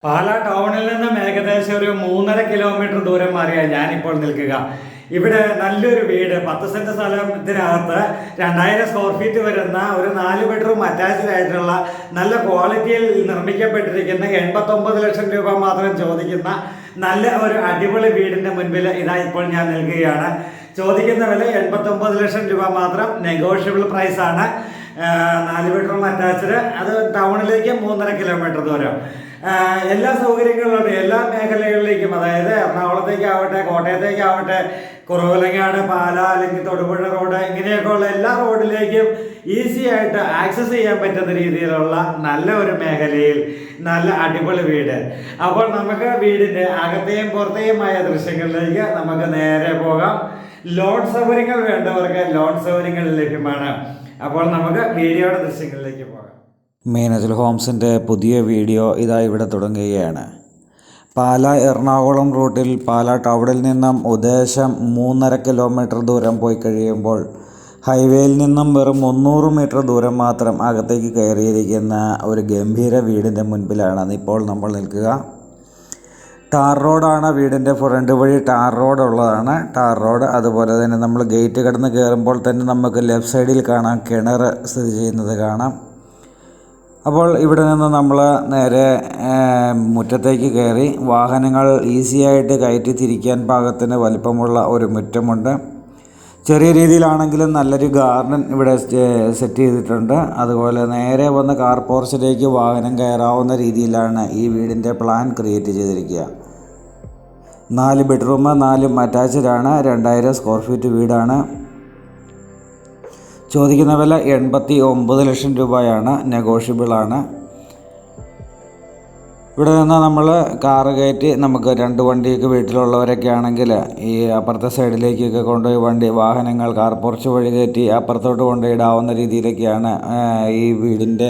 പാലാ ടൗണിൽ നിന്നും ഏകദേശം ഒരു 3.5 കിലോമീറ്റർ ദൂരം മാറിയാണ് ഞാനിപ്പോൾ നിൽക്കുക. ഇവിടെ നല്ലൊരു വീട് 10 സെന്റ് സ്ഥലത്തിനകത്ത് 2000 സ്ക്വയർ ഫീറ്റ് വരുന്ന ഒരു 4 ബെഡ്റൂം അറ്റാച്ച്ഡ് ആയിട്ടുള്ള നല്ല ക്വാളിറ്റിയിൽ നിർമ്മിക്കപ്പെട്ടിരിക്കുന്ന 89 ലക്ഷം രൂപ മാത്രം ചോദിക്കുന്ന നല്ല ഒരു അടിപൊളി വീടിന്റെ മുൻപിൽ ഇതാ ഇപ്പോൾ ഞാൻ നിൽക്കുകയാണ്. ചോദിക്കുന്ന വില 89 ലക്ഷം രൂപ മാത്രം, നെഗോഷ്യബിൾ പ്രൈസ് ആണ്. 4 ബെഡ്റൂം അറ്റാച്ച്ഡ്, അത് ടൗണിലേക്ക് 3.5 കിലോമീറ്റർ ദൂരം. എല്ലാ സൗകര്യങ്ങളുണ്ട്, എല്ലാ മേഖലകളിലേക്കും, അതായത് എറണാകുളത്തേക്കാവട്ടെ, കോട്ടയത്തേക്കാവട്ടെ, കുറവലങ്ങാട്, പാല അല്ലെങ്കിൽ തൊടുപുഴ റോഡ്, ഇങ്ങനെയൊക്കെ ഉള്ള എല്ലാ റോഡിലേക്കും ഈസി ആയിട്ട് ആക്സസ് ചെയ്യാൻ പറ്റുന്ന രീതിയിലുള്ള നല്ല ഒരു മേഖലയിൽ നല്ല അടിപൊളി വീട്. അപ്പോൾ നമുക്ക് വീടിൻ്റെ അകത്തെയും പുറത്തെയുമായ ദൃശ്യങ്ങളിലേക്ക് നമുക്ക് നേരെ പോകാം. ലോൺ സൗകര്യങ്ങൾ വേണ്ടവർക്ക് ലോൺ സൗകര്യങ്ങൾ ലഭ്യമാണ്. അപ്പോൾ നമുക്ക് വീഡിയോയുടെ ദൃശ്യങ്ങളിലേക്ക് പോകാം. മീനച്ചൽ ഹോംസിൻ്റെ പുതിയ വീഡിയോ ഇതാ ഇവിടെ തുടങ്ങുകയാണ്. പാല എറണാകുളം റൂട്ടിൽ പാല ടൗണിൽ നിന്നും ഉദ്ദേശം 3.5 കിലോമീറ്റർ ദൂരം പോയി കഴിയുമ്പോൾ ഹൈവേയിൽ നിന്നും വെറും 300 മീറ്റർ ദൂരം മാത്രം അകത്തേക്ക് കയറിയിരിക്കുന്ന ഒരു ഗംഭീര വീടിൻ്റെ മുൻപിലാണ് ഇപ്പോൾ നമ്മൾ നിൽക്കുക. ടാർ റോഡാണ് വീടിൻ്റെ ഫ്രണ്ട് വഴി, ടാർ റോഡ് ഉള്ളതാണ്. ടാർ റോഡ്, അതുപോലെ തന്നെ നമ്മൾ ഗേറ്റ് കടന്ന് കയറുമ്പോൾ തന്നെ നമുക്ക് ലെഫ്റ്റ് സൈഡിൽ കാണാം കിണർ സ്ഥിതി ചെയ്യുന്നത് കാണാം. അപ്പോൾ ഇവിടെ നിന്ന് നമ്മൾ നേരെ മുറ്റത്തേക്ക് കയറി വാഹനങ്ങൾ ഈസിയായിട്ട് കയറ്റി തിരിക്കാൻ പാകത്തിന് വലിപ്പമുള്ള ഒരു മുറ്റമുണ്ട്. ചെറിയ രീതിയിലാണെങ്കിലും നല്ലൊരു ഗാർഡൻ ഇവിടെ സെറ്റ് ചെയ്തിട്ടുണ്ട്. അതുപോലെ നേരെ വന്ന് കാർ പോർച്ചിലേക്ക് വാഹനം കയറാവുന്ന രീതിയിലാണ് ഈ വീടിൻ്റെ പ്ലാൻ ക്രിയേറ്റ് ചെയ്തിരിക്കുക. 4 ബെഡ്റൂം, 4 അറ്റാച്ച്ഡ് ആണ്. 2000 സ്ക്വയർ ഫീറ്റ് വീടാണ്. ചോദിക്കുന്ന വില 89 ലക്ഷം രൂപയാണ്, നെഗോഷ്യബിൾ ആണ്. ഇവിടെ നിന്ന് നമ്മൾ കാറ് കയറ്റി നമുക്ക് 2 വണ്ടിയൊക്കെ വീട്ടിലുള്ളവരൊക്കെ ആണെങ്കിൽ ഈ അപ്പുറത്തെ സൈഡിലേക്കൊക്കെ കൊണ്ടുപോയി വാഹനങ്ങൾ കാർ പോർച്ച് വഴി കയറ്റി അപ്പുറത്തോട്ട് കൊണ്ടുപോയിടാവുന്ന രീതിയിലൊക്കെയാണ് ഈ വീടിൻ്റെ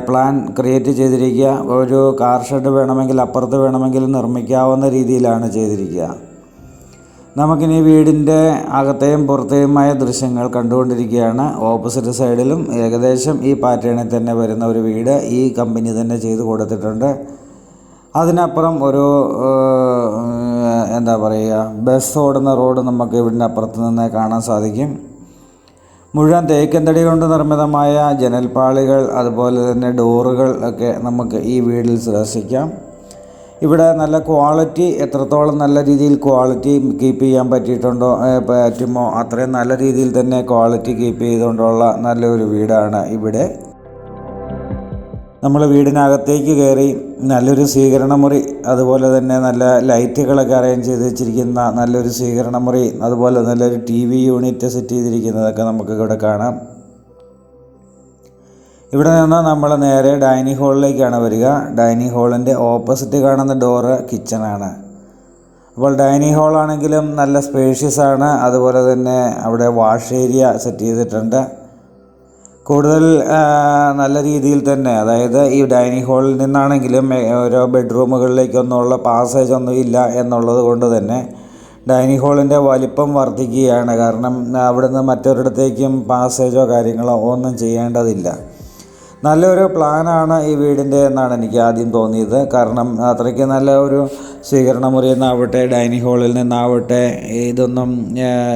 പ്ലാൻ ക്രിയേറ്റ് ചെയ്തിരിക്കുക. ഒരു കാർ ഷെഡ് വേണമെങ്കിൽ അപ്പുറത്ത് വേണമെങ്കിൽ നിർമ്മിക്കാവുന്ന രീതിയിലാണ് ചെയ്തിരിക്കുക. നമുക്കിനി വീടിൻ്റെ അകത്തെയും പുറത്തെയുമായ ദൃശ്യങ്ങൾ കണ്ടുകൊണ്ടിരിക്കുകയാണ്. ഓപ്പോസിറ്റ് സൈഡിലും ഏകദേശം ഈ പാറ്റേണിൽ തന്നെ വരുന്ന ഒരു വീട് ഈ കമ്പനി തന്നെ ചെയ്ത് കൊടുത്തിട്ടുണ്ട്. അതിനപ്പുറം ഒരു എന്താ പറയുക, ബസ് ഓടുന്ന റോഡ് നമുക്ക് വീടിൻ്റെ അപ്പുറത്ത് നിന്ന് കാണാൻ സാധിക്കും. മുഴുവൻ തേക്കൻ തടി കൊണ്ട് നിർമ്മിതമായ ജനൽപ്പാളികൾ, അതുപോലെ തന്നെ ഡോറുകൾ ഒക്കെ നമുക്ക് ഈ വീടിൽ ദർശിക്കാം. ഇവിടെ നല്ല ക്വാളിറ്റി, എത്രത്തോളം നല്ല രീതിയിൽ ക്വാളിറ്റി കീപ്പ് ചെയ്യാൻ പറ്റുമോ അത്രയും നല്ല രീതിയിൽ തന്നെ ക്വാളിറ്റി കീപ്പ് ചെയ്തുകൊണ്ടുള്ള നല്ലൊരു വീടാണ് ഇവിടെ. നമ്മൾ വീടിനകത്തേക്ക് കയറി നല്ലൊരു സ്വീകരണ മുറി, അതുപോലെ തന്നെ നല്ല ലൈറ്റുകളൊക്കെ അറേഞ്ച് ചെയ്ത് വെച്ചിരിക്കുന്ന നല്ലൊരു സ്വീകരണ മുറി, അതുപോലെ നല്ലൊരു TV യൂണിറ്റ് സെറ്റ് ചെയ്തിരിക്കുന്നതൊക്കെ നമുക്ക് ഇവിടെ കാണാം. ഇവിടെ നിന്ന് നമ്മൾ നേരെ ഡൈനിങ് ഹാളിലേക്കാണ് വരിക. ഡൈനിങ് ഹാളിൻ്റെ ഓപ്പോസിറ്റ് കാണുന്ന ഡോറ് കിച്ചണാണ്. അപ്പോൾ ഡൈനിങ് ഹാളാണെങ്കിലും നല്ല സ്പേഷ്യസ് ആണ്. അതുപോലെ തന്നെ അവിടെ വാഷ് ഏരിയ സെറ്റ് ചെയ്തിട്ടുണ്ട്. കൂടുതൽ നല്ല രീതിയിൽ തന്നെ, അതായത് ഈ ഡൈനിങ് ഹാളിൽ നിന്നാണെങ്കിലും ഓരോ ബെഡ്റൂമുകളിലേക്കൊന്നുള്ള പാസേജ് ഒന്നും ഇല്ല എന്നുള്ളത് കൊണ്ട് തന്നെ ഡൈനിങ് ഹാളിൻ്റെ വലിപ്പം വർദ്ധിക്കുകയാണ്. കാരണം അവിടുന്ന് മറ്റൊരിടത്തേക്കും പാസേജോ കാര്യങ്ങളോ ഒന്നും ചെയ്യേണ്ടതില്ല. നല്ലൊരു പ്ലാനാണ് ഈ വീടിൻ്റെ എന്നാണ് എനിക്ക് ആദ്യം തോന്നിയത്. കാരണം അത്രയ്ക്ക് നല്ല ഒരു സ്വീകരണ മുറിയിൽ നിന്നാവട്ടെ, ഡൈനിങ് ഹാളിൽ നിന്നാവട്ടെ, ഇതൊന്നും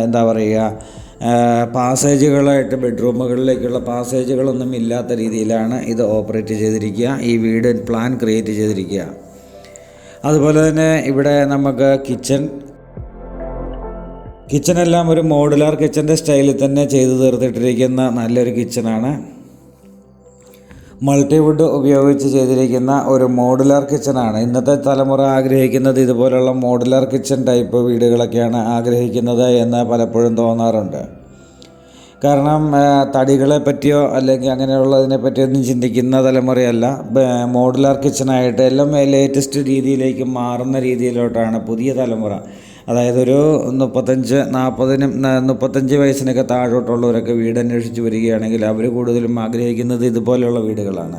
എന്താ പറയുക, പാസേജുകളായിട്ട് ബെഡ്റൂമുകളിലേക്കുള്ള പാസേജുകളൊന്നും ഇല്ലാത്ത രീതിയിലാണ് ഇത് ഓപ്പറേറ്റ് ചെയ്തിരിക്കുക, ഈ വീട് പ്ലാൻ ക്രിയേറ്റ് ചെയ്തിരിക്കുക. അതുപോലെ തന്നെ ഇവിടെ നമുക്ക് കിച്ചണെല്ലാം ഒരു മോഡുലാർ കിച്ചൻ്റെ സ്റ്റൈലിൽ തന്നെ ചെയ്തു തീർത്തിട്ടിരിക്കുന്ന നല്ലൊരു കിച്ചണാണ്. മൾട്ടിവുഡ് ഉപയോഗിച്ച് ചെയ്തിരിക്കുന്ന ഒരു മോഡുലാർ കിച്ചണാണ്. ഇന്നത്തെ തലമുറ ആഗ്രഹിക്കുന്നത് ഇതുപോലുള്ള മോഡുലാർ കിച്ചൺ ടൈപ്പ് വീടുകളൊക്കെയാണ് ആഗ്രഹിക്കുന്നത് എന്ന് പലപ്പോഴും തോന്നാറുണ്ട്. കാരണം തടികളെ പറ്റിയോ അല്ലെങ്കിൽ അങ്ങനെയുള്ളതിനെ പറ്റിയൊന്നും ചിന്തിക്കുന്ന തലമുറയല്ല. മോഡുലാർ കിച്ചണായിട്ട് എല്ലാം ലേറ്റസ്റ്റ് രീതിയിലേക്ക് മാറുന്ന രീതിയിലോട്ടാണ് പുതിയ തലമുറ. അതായത് ഒരു 35 വയസ്സിനൊക്കെ താഴോട്ടുള്ളവരൊക്കെ വീട് അന്വേഷിച്ച് വരികയാണെങ്കിൽ അവർ കൂടുതലും ആഗ്രഹിക്കുന്നത് ഇതുപോലെയുള്ള വീടുകളാണ്.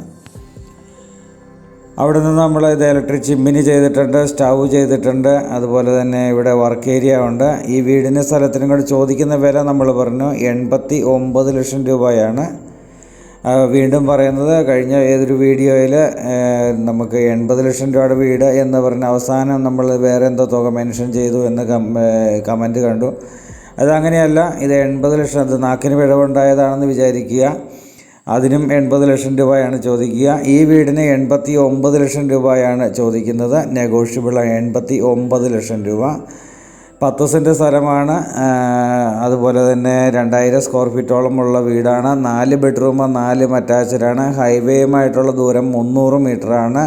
അവിടെ നിന്ന് നമ്മൾ ഇത് ഇലക്ട്രിക് ചിമ്മിനി ചെയ്തിട്ടുണ്ട്, സ്റ്റൗ ചെയ്തിട്ടുണ്ട്. അതുപോലെ തന്നെ ഇവിടെ വർക്ക് ഏരിയ ഉണ്ട്. ഈ വീടിന് സ്ഥലത്തിനും കൂടെ ചോദിക്കുന്ന വില നമ്മൾ പറഞ്ഞു 89 ലക്ഷം രൂപയാണ്. വീണ്ടും പറയുന്നത്, കഴിഞ്ഞ ഏതൊരു വീഡിയോയിൽ നമുക്ക് 80 ലക്ഷം രൂപയുടെ വീട് എന്ന് പറഞ്ഞ അവസാനം നമ്മൾ വേറെ എന്തോ തുക മെൻഷൻ ചെയ്തു എന്ന് കമൻറ്റ് കണ്ടു. അതങ്ങനെയല്ല, ഇത് 80 ലക്ഷം, അത് നാക്കിന് പിഴവുണ്ടായതാണെന്ന് വിചാരിക്കുക. അതിനും 80 ലക്ഷം രൂപയാണ് ചോദിക്കുക. ഈ വീടിന് 89 ലക്ഷം രൂപയാണ് ചോദിക്കുന്നത്. നെഗോഷ്യബിൾ 89 ലക്ഷം രൂപ. 10 സെൻറ്റ് സ്ഥലമാണ്. അതുപോലെ തന്നെ 2000 സ്ക്വയർ ഫീറ്റോളം ഉള്ള വീടാണ്. 4 ബെഡ്റൂം 4 അറ്റാച്ച്ഡാണ്. ഹൈവേയുമായിട്ടുള്ള ദൂരം 300 മീറ്ററാണ്.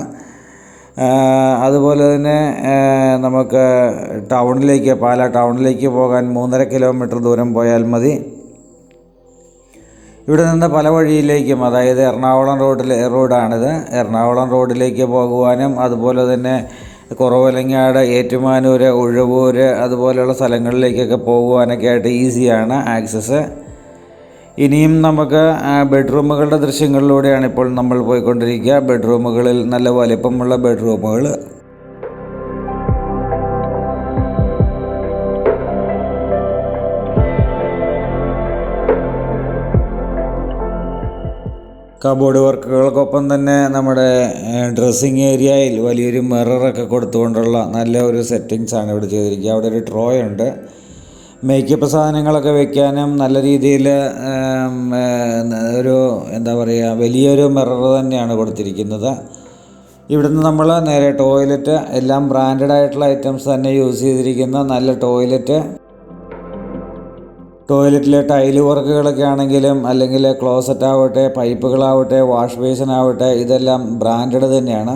അതുപോലെ തന്നെ നമുക്ക് ടൗണിലേക്ക്, പാലാ ടൗണിലേക്ക് പോകാൻ 3.5 കിലോമീറ്റർ ദൂരം പോയാൽ മതി. ഇവിടെ നിന്ന് പല വഴിയിലേക്കും, അതായത് എറണാകുളം റോഡാണിത്. എറണാകുളം റോഡിലേക്ക് പോകുവാനും അതുപോലെ തന്നെ കുറവലങ്ങാട്, ഏറ്റുമാനൂർ, ഉഴവൂർ അതുപോലെയുള്ള സ്ഥലങ്ങളിലേക്കൊക്കെ പോകുവാനൊക്കെ ആയിട്ട് ഈസിയാണ് ആക്സസ്. ഇനിയും നമുക്ക് ബെഡ്റൂമുകളുടെ ദൃശ്യങ്ങളിലൂടെയാണ് ഇപ്പോൾ നമ്മൾ പോയിക്കൊണ്ടിരിക്കുക. ബെഡ്റൂമുകളിൽ നല്ല വലിപ്പമുള്ള ബെഡ്റൂമുകൾ. കബോർഡ് വർക്കുകൾക്കൊപ്പം തന്നെ നമ്മുടെ ഡ്രസ്സിങ് ഏരിയയിൽ വലിയൊരു മിററൊക്കെ കൊടുത്തുകൊണ്ടുള്ള നല്ല ഒരു സെറ്റിങ്സാണ് ഇവിടെ ചെയ്തിരിക്കുക. അവിടെ ഒരു ട്രോയ് ഉണ്ട്. മേക്കപ്പ് സാധനങ്ങളൊക്കെ വെക്കാനും നല്ല രീതിയിൽ ഒരു എന്താ പറയുക, വലിയൊരു മിറർ തന്നെയാണ് കൊടുത്തിരിക്കുന്നത്. ഇവിടുന്ന് നമ്മൾ നേരെ ടോയ്ലറ്റ്, എല്ലാം ബ്രാൻഡഡ് ആയിട്ടുള്ള ഐറ്റംസ് തന്നെ യൂസ് ചെയ്തിരിക്കുന്ന നല്ല ടോയ്ലറ്റിലെ ടൈല് വർക്കുകളൊക്കെ ആണെങ്കിലും, അല്ലെങ്കിൽ ക്ലോസറ്റ് ആവട്ടെ, പൈപ്പുകളാവട്ടെ, വാഷ് ബേസിൻ ആവട്ടെ, ഇതെല്ലാം ബ്രാൻഡഡ് തന്നെയാണ്.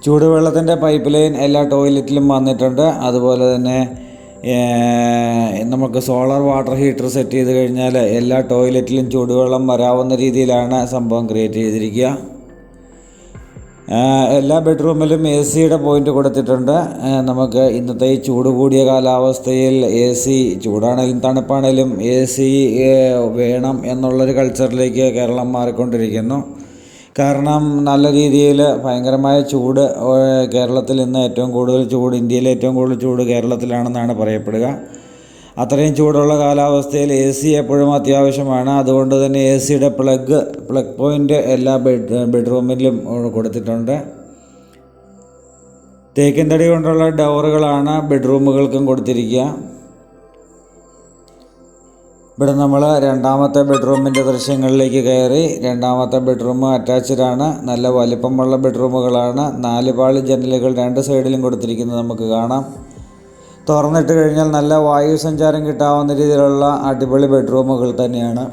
ചൂടുവെള്ളത്തിൻ്റെ പൈപ്പ് ലൈൻ എല്ലാ ടോയ്ലറ്റിലും വന്നിട്ടുണ്ട്. അതുപോലെ തന്നെ നമുക്ക് സോളാർ വാട്ടർ ഹീറ്റർ സെറ്റ് ചെയ്ത് കഴിഞ്ഞാൽ എല്ലാ ടോയ്ലറ്റിലും ചൂടുവെള്ളം വരാവുന്ന രീതിയിലാണ് സംഭവം ക്രിയേറ്റ് ചെയ്തിരിക്കുക. എല്ലാ ബെഡ്റൂമിലും AC പോയിൻ്റ് കൊടുത്തിട്ടുണ്ട്. നമുക്ക് ഇന്നത്തെ ഈ ചൂട് കൂടിയ കാലാവസ്ഥയിൽ AC, ചൂടാണെങ്കിലും തണുപ്പാണെങ്കിലും AC വേണം എന്നുള്ളൊരു കൾച്ചറിലേക്ക് കേരളം മാറിക്കൊണ്ടിരിക്കുന്നു. കാരണം നല്ല രീതിയിൽ ഭയങ്കരമായ ചൂട് കേരളത്തിൽ ഇന്ന് ഏറ്റവും കൂടുതൽ ചൂട്, ഇന്ത്യയിലെ ഏറ്റവും കൂടുതൽ ചൂട് കേരളത്തിലാണെന്നാണ് പറയപ്പെടുക. അത്രയും ചൂടുള്ള കാലാവസ്ഥയിൽ AC എപ്പോഴും അത്യാവശ്യമാണ്. അതുകൊണ്ട് തന്നെ AC പ്ലഗ് പോയിൻ്റ് എല്ലാ ബെഡ്റൂമിലും കൊടുത്തിട്ടുണ്ട്. തേക്കിൻ തടി കൊണ്ടുള്ള ഡോറുകളാണ് ബെഡ്റൂമുകൾക്കും കൊടുത്തിരിക്കുക. ഇവിടെ നമ്മൾ രണ്ടാമത്തെ ബെഡ്റൂമിൻ്റെ ദൃശ്യങ്ങളിലേക്ക് കയറി. രണ്ടാമത്തെ ബെഡ്റൂം അറ്റാച്ച്ഡാണ്. നല്ല വലിപ്പമുള്ള ബെഡ്റൂമുകളാണ്. 4 പാളി ജനലുകൾ 2 സൈഡിലും കൊടുത്തിരിക്കുന്നത് നമുക്ക് കാണാം. തുറന്നിട്ട് കഴിഞ്ഞാൽ നല്ല വായു സഞ്ചാരം കിട്ടാവുന്ന രീതിയിലുള്ള അടിപൊളി ബെഡ്റൂമുകൾ തന്നെയാണ്.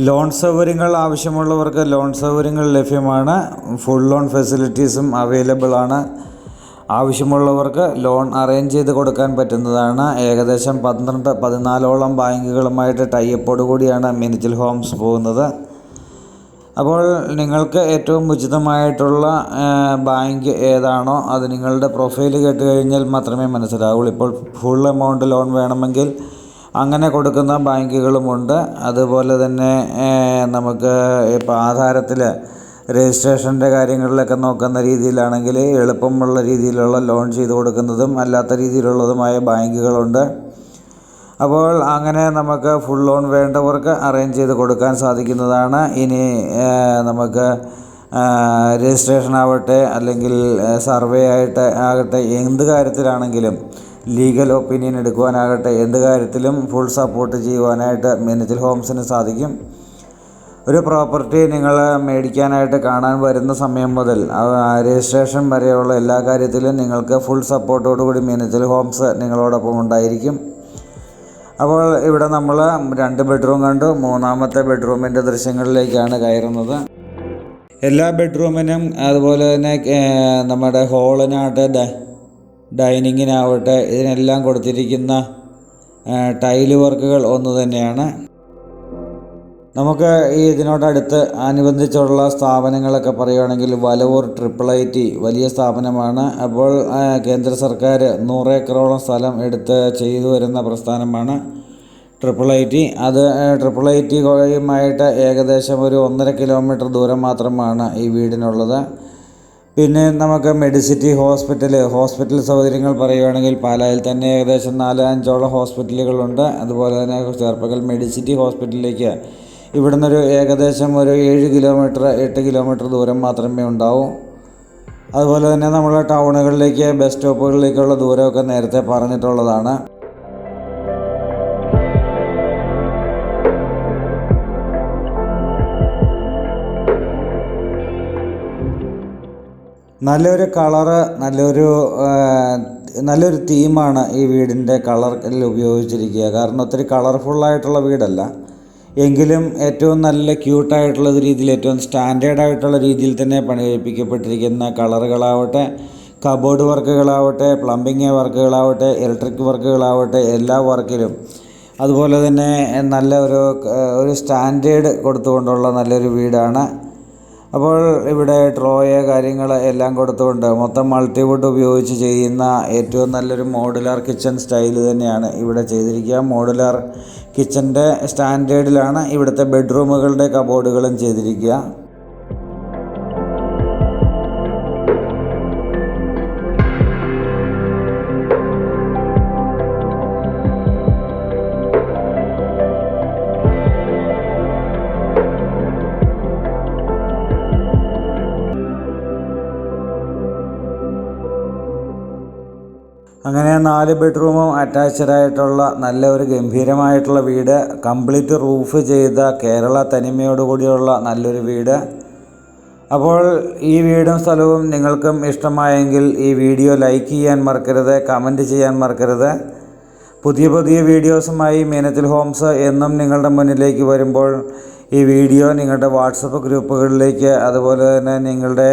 ലോൺ സൗകര്യങ്ങൾ ആവശ്യമുള്ളവർക്ക് ലോൺ സൗകര്യങ്ങൾ ലഭ്യമാണ്. ഫുൾ ലോൺ ഫെസിലിറ്റീസും അവൈലബിൾ ആണ്. ആവശ്യമുള്ളവർക്ക് ലോൺ അറേഞ്ച് ചെയ്ത് കൊടുക്കാൻ പറ്റുന്നതാണ്. ഏകദേശം 14ഓളം ബാങ്കുകളുമായിട്ട് ടൈഅപ്പോട് കൂടിയാണ് മിനിച്ചിൽ ഹോംസ് പോകുന്നത്. അപ്പോൾ നിങ്ങൾക്ക് ഏറ്റവും ഉചിതമായിട്ടുള്ള ബാങ്ക് ഏതാണോ അത് നിങ്ങളുടെ പ്രൊഫൈൽ കേട്ട് കഴിഞ്ഞാൽ മാത്രമേ മനസ്സിലാവുള്ളൂ. ഇപ്പോൾ ഫുൾ എമൗണ്ട് ലോൺ വേണമെങ്കിൽ അങ്ങനെ കൊടുക്കുന്ന ബാങ്കുകളുമുണ്ട്. അതുപോലെ തന്നെ നമുക്ക് ഇപ്പോൾ ആധാരത്തിൽ രജിസ്ട്രേഷൻ്റെ കാര്യങ്ങളിലൊക്കെ നോക്കുന്ന രീതിയിലാണെങ്കിൽ എളുപ്പമുള്ള രീതിയിലുള്ള ലോൺ ചെയ്ത് കൊടുക്കുന്നതും അല്ലാത്ത രീതിയിലുള്ളതുമായ ബാങ്കുകളുണ്ട്. അപ്പോൾ അങ്ങനെ നമുക്ക് ഫുൾ ലോൺ വേണ്ടവർക്ക് അറേഞ്ച് ചെയ്ത് കൊടുക്കാൻ സാധിക്കുന്നതാണ്. ഇനി നമുക്ക് രജിസ്ട്രേഷൻ ആവട്ടെ, അല്ലെങ്കിൽ സർവേ ആകട്ടെ, എന്ത് കാര്യത്തിലാണെങ്കിലും ലീഗൽ ഒപ്പീനിയൻ എടുക്കുവാനാകട്ടെ, എന്ത് കാര്യത്തിലും ഫുൾ സപ്പോർട്ട് ചെയ്യുവാനായിട്ട് മിനിച്ചിൽ ഹോംസിന് സാധിക്കും. ഒരു പ്രോപ്പർട്ടി നിങ്ങൾ മേടിക്കാനായിട്ട് കാണാൻ വരുന്ന സമയം മുതൽ രജിസ്ട്രേഷൻ വരെയുള്ള എല്ലാ കാര്യത്തിലും നിങ്ങൾക്ക് ഫുൾ സപ്പോർട്ടോടുകൂടി മിനിച്ചിൽ ഹോംസ് നിങ്ങളോടൊപ്പം ഉണ്ടായിരിക്കും. അപ്പോൾ ഇവിടെ നമ്മൾ 2 ബെഡ്റൂം കണ്ടു. മൂന്നാമത്തെ ബെഡ്റൂമിൻ്റെ ദൃശ്യങ്ങളിലേക്കാണ് കയറുന്നത്. എല്ലാ ബെഡ്റൂമിനും അതുപോലെ തന്നെ നമ്മുടെ ഹോളിനാവട്ടെ, ഡൈനിങ്ങിനാവട്ടെ, ഇതിനെല്ലാം കൊടുത്തിരിക്കുന്ന ടൈല് വർക്കുകൾ ഒന്ന് തന്നെയാണ്. നമുക്ക് ഇതിനോടടുത്ത് അനുബന്ധിച്ചുള്ള സ്ഥാപനങ്ങളൊക്കെ പറയുകയാണെങ്കിൽ വലവൂർ IIIT വലിയ സ്ഥാപനമാണ്. അപ്പോൾ കേന്ദ്ര സർക്കാർ 100 ഏക്കറോളം സ്ഥലം എടുത്ത് ചെയ്തു വരുന്ന പ്രസ്ഥാനമാണ് IIIT. അത് IIITയുമായിട്ട് ഏകദേശം ഒരു 1.5 കിലോമീറ്റർ ദൂരം മാത്രമാണ് ഈ വീടിനുള്ളത്. പിന്നെ നമുക്ക് മെഡിസിറ്റി ഹോസ്പിറ്റൽ സൗകര്യങ്ങൾ പറയുകയാണെങ്കിൽ പാലായിൽ തന്നെ ഏകദേശം 4-5 ഹോസ്പിറ്റലുകളുണ്ട്. അതുപോലെ തന്നെ ചേർപ്പകൽ മെഡിസിറ്റി ഹോസ്പിറ്റലിലേക്ക് ഇവിടെ നിന്നൊരു ഏകദേശം ഒരു 8 കിലോമീറ്റർ ദൂരം മാത്രമേ ഉണ്ടാവൂ. അതുപോലെ തന്നെ നമ്മുടെ ടൗണുകളിലേക്ക് ബസ് സ്റ്റോപ്പുകളിലേക്കുള്ള ദൂരമൊക്കെ നേരത്തെ പറഞ്ഞിട്ടുള്ളതാണ്. നല്ലൊരു കളറ്, നല്ലൊരു തീമാണ് ഈ വീടിൻ്റെ കളറിൽ ഉപയോഗിച്ചിരിക്കുക. കാരണം ഒത്തിരി കളർഫുള്ളായിട്ടുള്ള വീടല്ല, എങ്കിലും ഏറ്റവും നല്ല ക്യൂട്ടായിട്ടുള്ള രീതിയിൽ, ഏറ്റവും സ്റ്റാൻഡേർഡായിട്ടുള്ള രീതിയിൽ തന്നെ പണികഴിപ്പിക്കപ്പെട്ടിരിക്കുന്ന കളറുകളാവട്ടെ, കബോർഡ് വർക്കുകളാവട്ടെ, പ്ലംബിങ് വർക്കുകളാവട്ടെ, ഇലക്ട്രിക് വർക്കുകളാവട്ടെ, എല്ലാ വർക്കിലും അതുപോലെ തന്നെ നല്ല ഒരു സ്റ്റാൻഡേർഡ് കൊടുത്തുകൊണ്ടുള്ള നല്ലൊരു വീടാണ്. അപ്പോൾ ഇവിടെ കാര്യങ്ങൾ എല്ലാം കൊടുത്തുകൊണ്ട് മൊത്തം മൾട്ടിവുഡ് ഉപയോഗിച്ച് ചെയ്യുന്ന ഏറ്റവും നല്ലൊരു മോഡുലാർ കിച്ചൺ സ്റ്റൈൽ തന്നെയാണ് ഇവിടെ ചെയ്തിരിക്കുക. മോഡുലാർ കിച്ചൻ്റെ സ്റ്റാൻഡേർഡിലാണ് ഇവിടുത്തെ ബെഡ്റൂമുകളുടെ കബോർഡുകളും ചെയ്തിരിക്കുക. അങ്ങനെ 4 ബെഡ്റൂമും അറ്റാച്ച്ഡായിട്ടുള്ള നല്ല ഒരു ഗംഭീരമായിട്ടുള്ള വീട്, കംപ്ലീറ്റ് റൂഫ് ചെയ്ത കേരള തനിമയോടുകൂടിയുള്ള നല്ലൊരു വീട്. അപ്പോൾ ഈ വീടും സ്ഥലവും നിങ്ങൾക്കും ഇഷ്ടമായെങ്കിൽ ഈ വീഡിയോ ലൈക്ക് ചെയ്യാൻ മറക്കരുത്, കമൻറ്റ് ചെയ്യാൻ മറക്കരുത്. പുതിയ വീഡിയോസുമായി മീനത്തിൽ ഹോംസ് എന്നും നിങ്ങളുടെ മുന്നിലേക്ക് വരുമ്പോൾ ഈ വീഡിയോ നിങ്ങളുടെ വാട്സപ്പ് ഗ്രൂപ്പുകളിലേക്ക്, അതുപോലെ തന്നെ നിങ്ങളുടെ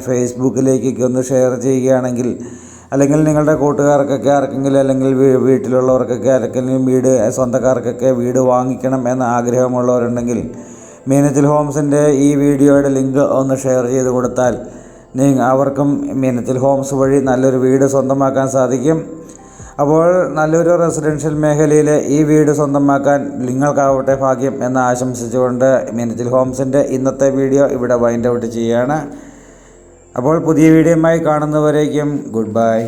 ഫേസ്ബുക്കിലേക്കൊക്കെ ഒന്ന് ഷെയർ ചെയ്യുകയാണെങ്കിൽ, അല്ലെങ്കിൽ നിങ്ങളുടെ കൂട്ടുകാർക്കൊക്കെ ആർക്കെങ്കിലും, അല്ലെങ്കിൽ വീട്ടിലുള്ളവർക്കൊക്കെ ആർക്കെങ്കിലും സ്വന്തക്കാർക്കൊക്കെ വീട് വാങ്ങിക്കണം എന്ന ആഗ്രഹമുള്ളവരുണ്ടെങ്കിൽ മീനത്തിൽ ഹോംസിൻ്റെ ഈ വീഡിയോയുടെ ലിങ്ക് ഒന്ന് ഷെയർ ചെയ്ത് കൊടുത്താൽ അവർക്കും മീനത്തിൽ ഹോംസ് വഴി നല്ലൊരു വീട് സ്വന്തമാക്കാൻ സാധിക്കും. അപ്പോൾ നല്ലൊരു റെസിഡൻഷ്യൽ മേഖലയിൽ ഈ വീട് സ്വന്തമാക്കാൻ നിങ്ങൾക്കാവട്ടെ ഭാഗ്യം എന്ന് ആശംസിച്ചുകൊണ്ട് മീനത്തിൽ ഹോംസിൻ്റെ ഇന്നത്തെ വീഡിയോ ഇവിടെ വൈൻഡ് ഔട്ട് ചെയ്യുകയാണ്. അപ്പോൾ പുതിയ വീഡിയോയുമായി കാണുന്നവരേക്കും ഗുഡ് ബൈ.